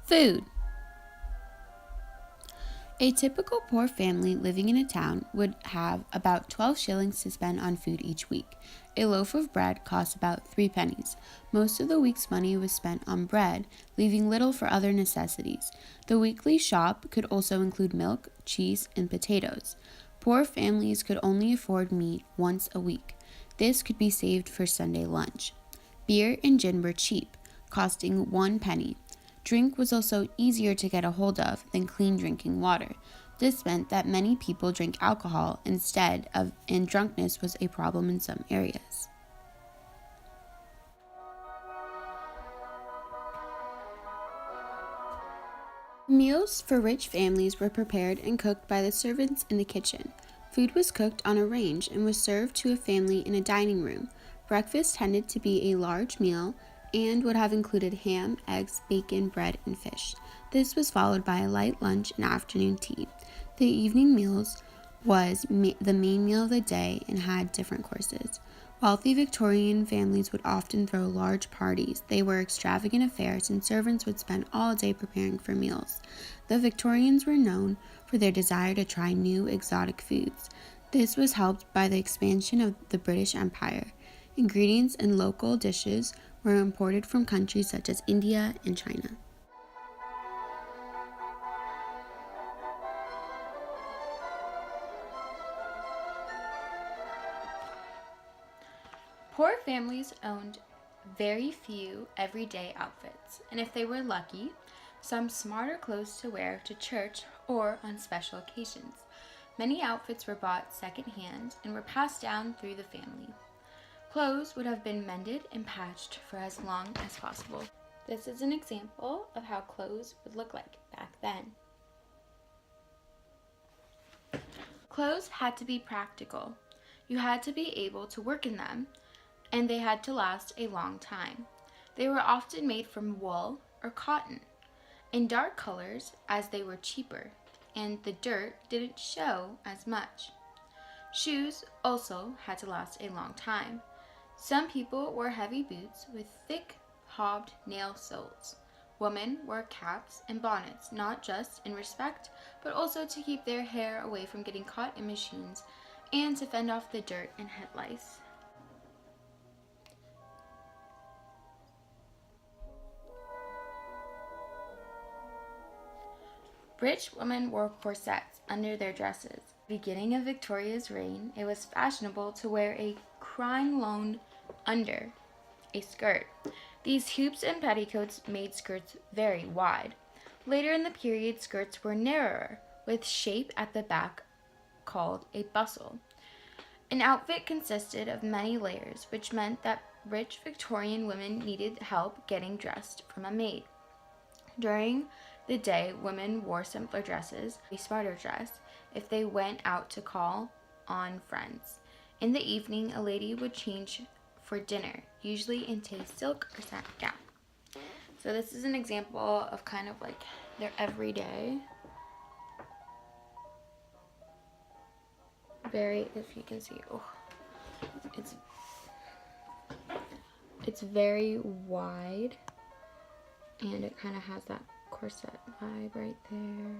Food. A typical poor family living in a town would have about 12 shillings to spend on food each week. A loaf of bread cost about 3 pennies. Most of the week's money was spent on bread, leaving little for other necessities. The weekly shop could also include milk, cheese, and potatoes. Poor families could only afford meat once a week. This could be saved for Sunday lunch. Beer and gin were cheap, costing 1 penny. Drink was also easier to get a hold of than clean drinking water. This meant that many people drank alcohol instead of, and drunkenness was a problem in some areas. Meals for rich families were prepared and cooked by the servants in the kitchen. Food was cooked on a range and was served to a family in a dining room. Breakfast tended to be a large meal and would have included ham, eggs, bacon, bread, and fish. This was followed by a light lunch and afternoon tea. The evening meals was the main meal of the day and had different courses. Wealthy Victorian families would often throw large parties. They were extravagant affairs, and servants would spend all day preparing for meals. The Victorians were known for their desire to try new exotic foods. This was helped by the expansion of the British Empire. Ingredients in local dishes were imported from countries such as India and China. Poor families owned very few everyday outfits, and if they were lucky, some smarter clothes to wear to church or on special occasions. Many outfits were bought second-hand and were passed down through the family. Clothes would have been mended and patched for as long as possible. This is an example of how clothes would look like back then. Clothes had to be practical. You had to be able to work in them, and they had to last a long time. They were often made from wool or cotton, in dark colors as they were cheaper, and the dirt didn't show as much. Shoes also had to last a long time. Some people wore heavy boots with thick, hobbed nail soles. Women wore caps and bonnets, not just in respect, but also to keep their hair away from getting caught in machines and to fend off the dirt and head lice. Rich women wore corsets under their dresses. Beginning of Victoria's reign, it was fashionable to wear a crinoline under a skirt. These hoops and petticoats made skirts very wide. Later in the period, skirts were narrower, with shape at the back called a bustle. An outfit consisted of many layers, which meant that rich Victorian women needed help getting dressed from a maid. During the day, women wore simpler dresses, a smarter dress, if they went out to call on friends. In the evening, a lady would change for dinner, usually into a silk or satin gown. So this is an example of kind of like their everyday. Very, if you can see, it's very wide, and it kind of has that corset vibe right there.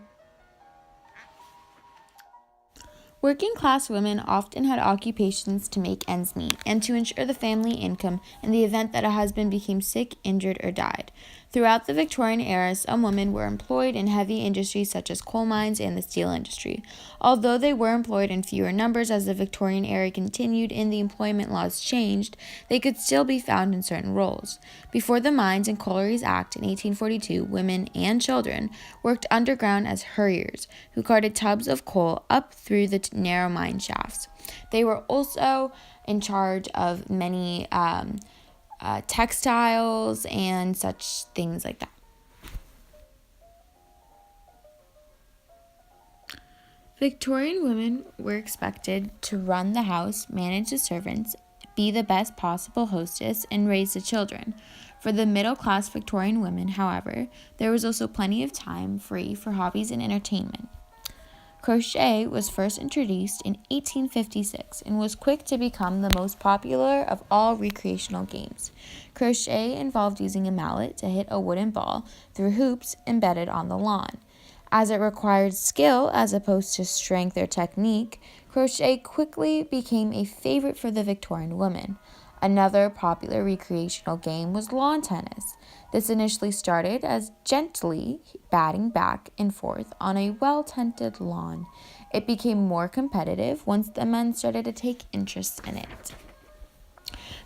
Working class women often had occupations to make ends meet and to ensure the family income in the event that a husband became sick, injured, or died. Throughout the Victorian era, some women were employed in heavy industries such as coal mines and the steel industry. Although they were employed in fewer numbers as the Victorian era continued and the employment laws changed, they could still be found in certain roles. Before the Mines and Collieries Act in 1842, women and children worked underground as hurriers, who carted tubs of coal up through the narrow mine shafts. They were also in charge of many textiles and such things like that. Victorian women were expected to run the house, manage the servants, be the best possible hostess, and raise the children. For the middle-class Victorian women, however, there was also plenty of time free for hobbies and entertainment. Crochet was first introduced in 1856 and was quick to become the most popular of all recreational games. Crochet involved using a mallet to hit a wooden ball through hoops embedded on the lawn. As it required skill as opposed to strength or technique, crochet quickly became a favorite for the Victorian women. Another popular recreational game was lawn tennis. This initially started as gently batting back and forth on a well-tended lawn. It became more competitive once the men started to take interest in it.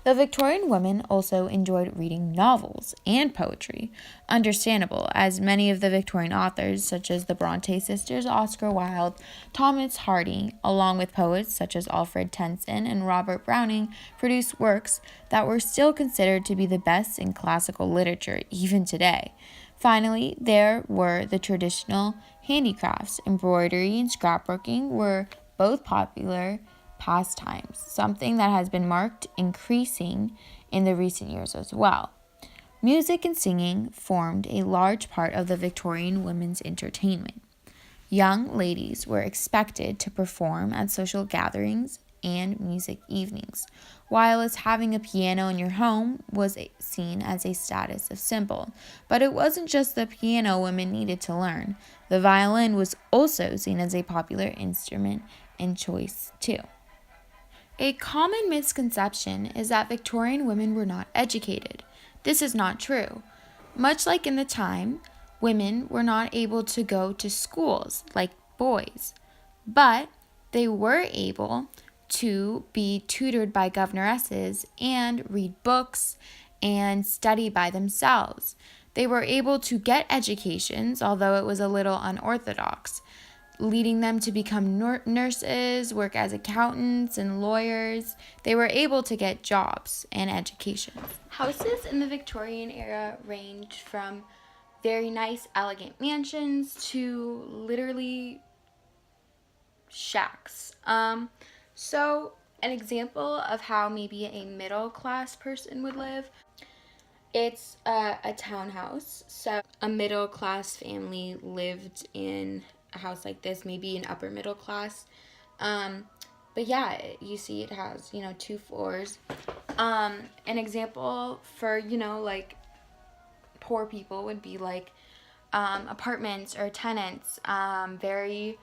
The Victorian women also enjoyed reading novels and poetry, understandable, as many of the Victorian authors, such as the Bronte sisters, Oscar Wilde, Thomas Hardy, along with poets such as Alfred Tennyson and Robert Browning, produced works that were still considered to be the best in classical literature even today. Finally, there were the traditional handicrafts. Embroidery and scrapbooking were both popular pastimes, something that has been marked increasing in the recent years as well. Music and singing formed a large part of the Victorian women's entertainment. Young ladies were expected to perform at social gatherings and music evenings, while having a piano in your home was seen as a status symbol. But it wasn't just the piano women needed to learn. The violin was also seen as a popular instrument and choice too. A common misconception is that Victorian women were not educated. This is not true. Much like in the time, women were not able to go to schools like boys, but they were able to be tutored by governesses and read books and study by themselves. They were able to get educations, although it was a little unorthodox, leading them to become nurses, work as accountants and lawyers. They were able to get jobs and education. Houses in the Victorian era ranged from very nice, elegant mansions to literally shacks. So an example of how maybe a middle-class person would live, it's a townhouse. So a middle-class family lived in a house like this, maybe an upper middle class. But yeah, you see it has, 2 floors. An example for, like poor people would be like apartments or tenants, very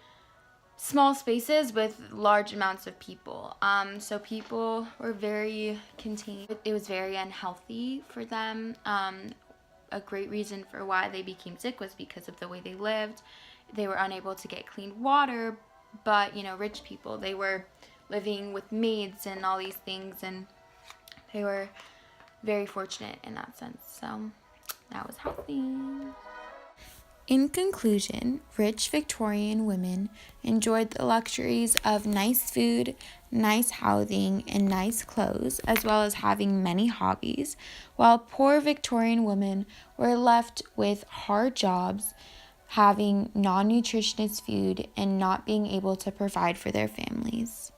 small spaces with large amounts of people. So people were very contained. It was very unhealthy for them. A great reason for why they became sick was because of the way they lived. They were unable to get clean water, but, rich people, they were living with maids and all these things, and they were very fortunate in that sense. So that was healthy. In conclusion, rich Victorian women enjoyed the luxuries of nice food, nice housing, and nice clothes, as well as having many hobbies, while poor Victorian women were left with hard jobs, having non-nutritious food, and not being able to provide for their families.